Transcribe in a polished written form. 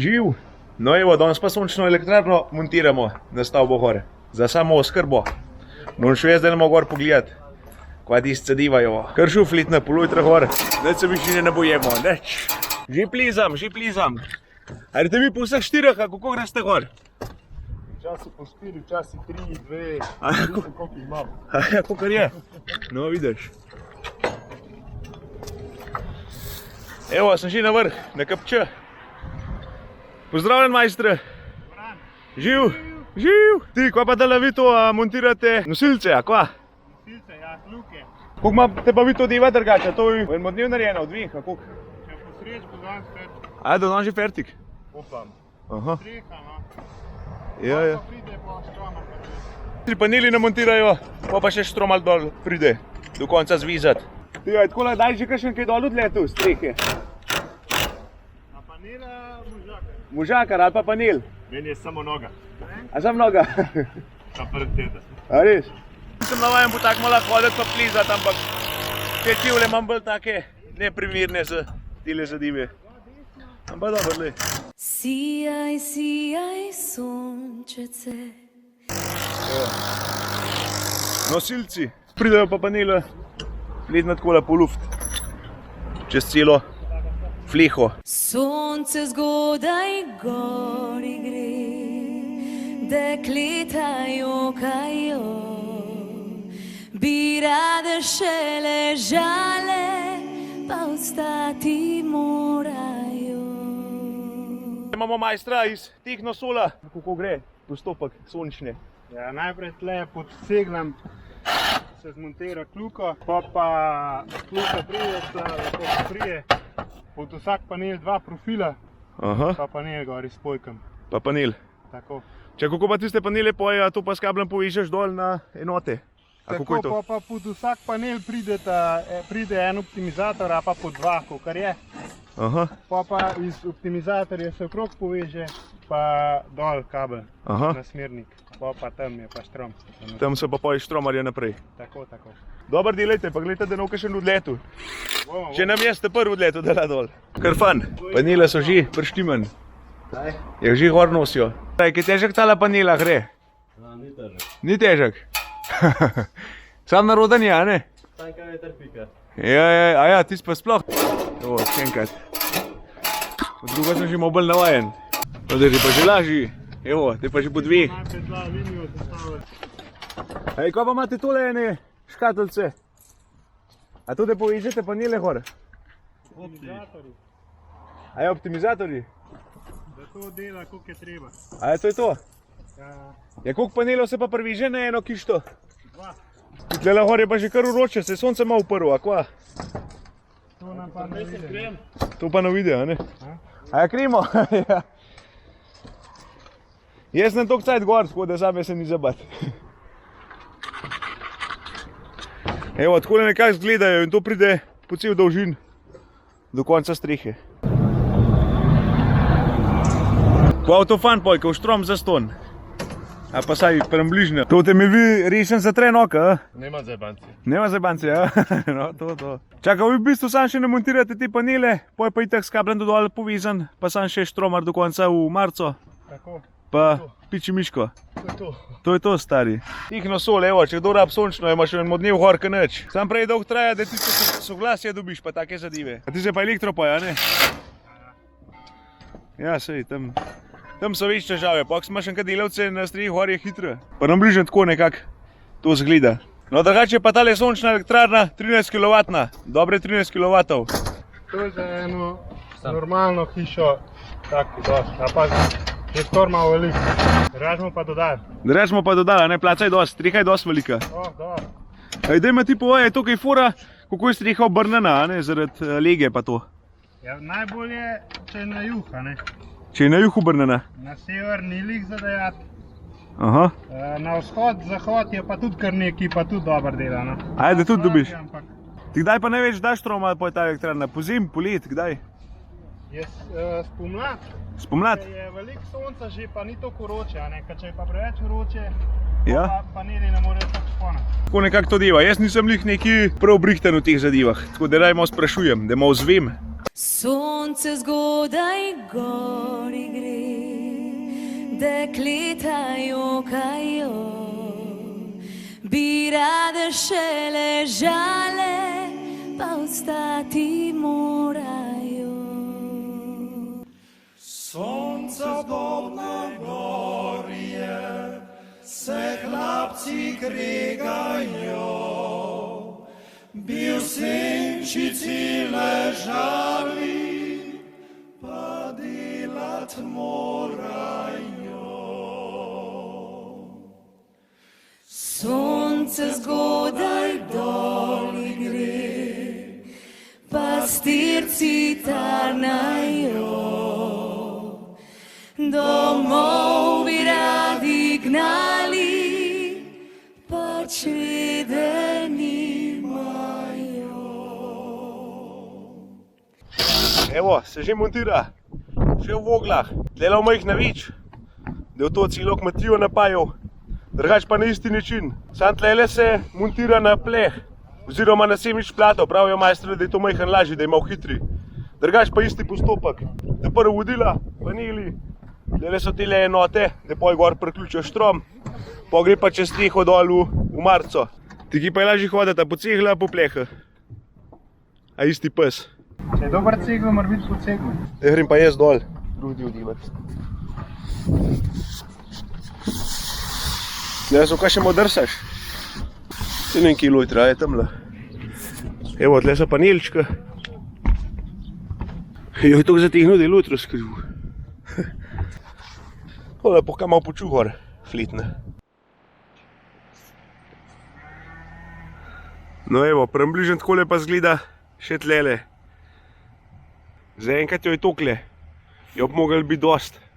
Živ! No evo, danes pa sončno elektrarno montiramo na stavbo gor. Za samo oskrbo. Bom šel jaz delamo gor pogledati, kva ti scedivajo. Kar šuflit na pol ujtra gor, neč se višine ne bojemo, neč. Že plizam. Ajde vi po vseh štirih, a kako greste gor? Včasih po 4, včasih 3, 2, koliko jih imam. Aja, kakor je. No, vidiš. Evo, sem že na vrh, na Kapče. Pozdravljen, majstre. Živ. Ti, kva pa dala vi to montirate nosilce, a kva? Nosilce, ja, kluke. Koliko imate pa vi to deva drugače? To je v enem dnevu narejeno, od dveh, a koliko? Če posreč bo danes fertik. A, da dan že fertik? Upam. Aha. Streha, no. Ja. Pa pride po štroma. 3 paneli namontirajo, pa še štromal dol pride, do konca zvizati. Ti, aj tako daj že kakšen kaj dol odletu, strehe. Na panela možakar. Možakar ali pa panel? Meni je samo noga. A sam noga? Ta prvi teden. A res? Sem navajen bo tako malo hoditi pa plizati, ampak te čivle imam bolj take neprimirne za tile zadeve. Ampak dobro, le. Sijaj, sijaj, sončece. Nosilci pridejo pa panele vedno takole po luft. Čez celo fleho. Sonce zgodaj gori gre, dekleta jokajo, bi rade še ležale, pa vstati morajo. Imamo majstra iz teh nosola, kako gre postopek sončne. Ja, najprej tle pod ceglam se zmontira kluko, pa kluka prije, lepo prije. Pod vsak panel 2 profila, Aha, pa panel gori s pojkom. pa panel. Tako. Če kako pa tiste panele poje, to pa s kablem povežeš dol na enote. A kako je to? Pa pod vsak panel pride en optimizator, a pa po 2, kakor je. Aha, Pa iz optimizatorja se okrog poveže, pa dol kabel aha. na smernik. Pa tam je pa štrom. Tam se pa poješ štromarja naprej. Tako. Dobar delajte, pa gledajte, da ne bo kakšen odletu. Bomo. Če nam jeste prvi odletu dela dol. Kar fan. Panele so že prštiman. Kaj? Jih že gor nosijo. Kaj težek tala panela gre? Ni težek. Ni težek. Sam narodan je, a ne? Sam kaj je trpika. Ja, tis pa sploh. Evo, še enkrat. Od druga sem že bolj navajen. No, da že pa že lažji. Evo, te pa že po 2. Najprej 2 linijo sestavili. Ej, kaj pa imate tole ene škatlice? A to, da povežete panele gor? Optimizatorji. A je optimizatorji? Da to dela, koliko je treba. A je to? Ja, Ja, koliko panelov se pa priveže na eno kišto? 2. Tlele gor je pa že kar uroče, se sonce ima uprlo, a kva? To nam pa ne vidi. To pa ne vidi, a ne? A ja, krimo? Ja. Jaz sem toliko cajt gor, tako da zame se ni zabati. Evo, tako nekaj izgledajo in to pride po cel dolžin do konca strehe. Kva je to fan pojka, v štrom zaston? A pa saj bližnjo. To te mi vi rešen za tren oka, a? Nema zajebanci. Nema zajebanci, ja? No, to. Čakaj, vi v bistvu sam še ne montirate te panele, poj pa itak s kablem dodol povezan, pa sam še štromar do konca v marco, Tako. pa piči miško. To je to, stari. Tih nosol, evo, če kdo rab sončno, imaš v enem dnevu horka nič. Sam prej dolg traja, da ti soglasje dobiš, pa take zadeve. A ti se pa elektropoj, a ne? Ja, sej, tam so več težave, pa ko imaš nekaj delavce na strehi gor je hitro. Pa nam bližno tako nekako to zgleda. No, drugače pa tale sončna elektrarna, 13 kW, dobre 13 kW. To je za eno normalno hišo tako dosti, a pa že skoraj malo veliko. Dražmo pa dodati. Drugače pa dodala, ne, placa je dosti, streha je dosti velika. Dobro. Ej, daj me ti povej, je to kaj fora, kako je streha obrnjena, a ne, zaradi lege pa to. Ja, najbolje, če je na jug, a ne. Če je na jug obrnjena. Na sever ni lih za dajati. Aha. Na vzhod, zahod je pa tudi kar neki, pa tudi dober dela, no. Ajde, tudi dobiš. Ampak Ti kdaj pa največ daš troma po ta elektrarna? Po zim, po let, kdaj? jaz spomlad, Spomlad? če je veliko sonca že, pa ni toliko vroče, a ne. Če je pa preveč vroče, Ja. pa paneli ne morejo tako šponati. Tako nekako to deva. Jaz nisem lih neki prav brihten v teh zadevah, tako da raj malo sprašujem, da malo zvem. Sonce zgodaj gori gre, dekleta jokajo, bi rade še ležale, pa ostati morajo. Sonce zgodna gorje, se hlapci kregajo, bi v senčici ležali, pa delat morajo. Sonce zgodaj dol gre, pastirci tarnajo, domov bi radi gnali, pa črede nimajo. Evo, se že montira, še v voglah, tlele v mojih navič, da je to celo kmetijo napajal, drugač pa na isti način. Sam tlele se montira na pleh, oziroma na semič plato, pravijo majstri, da je to majhen lažji, da je malo hitri. Drugač pa isti postopek, da prvo vodila, paneli, tlele so tele enote, da poj gor priključijo štrom, pa gre pa čez teho dol v marco. Taki pa je lažje hoditi, po cegla, po pleha. A isti pes. Če je dober cegel, mora biti po ceglu. Zdaj grem pa jaz dol, drugi odivat. Ne vem, kaj še mu drsaš? Se ne vem, kje loj traje tamle. Evo, tle so panelčka. Jo, je to zatehnil, da je loj razkril. Tole pa kaj malo počuh gor, flitne. No evo, približno takole pa zgleda še tlele. Zaenkrat jo je tokle, jo bi mogli biti dost.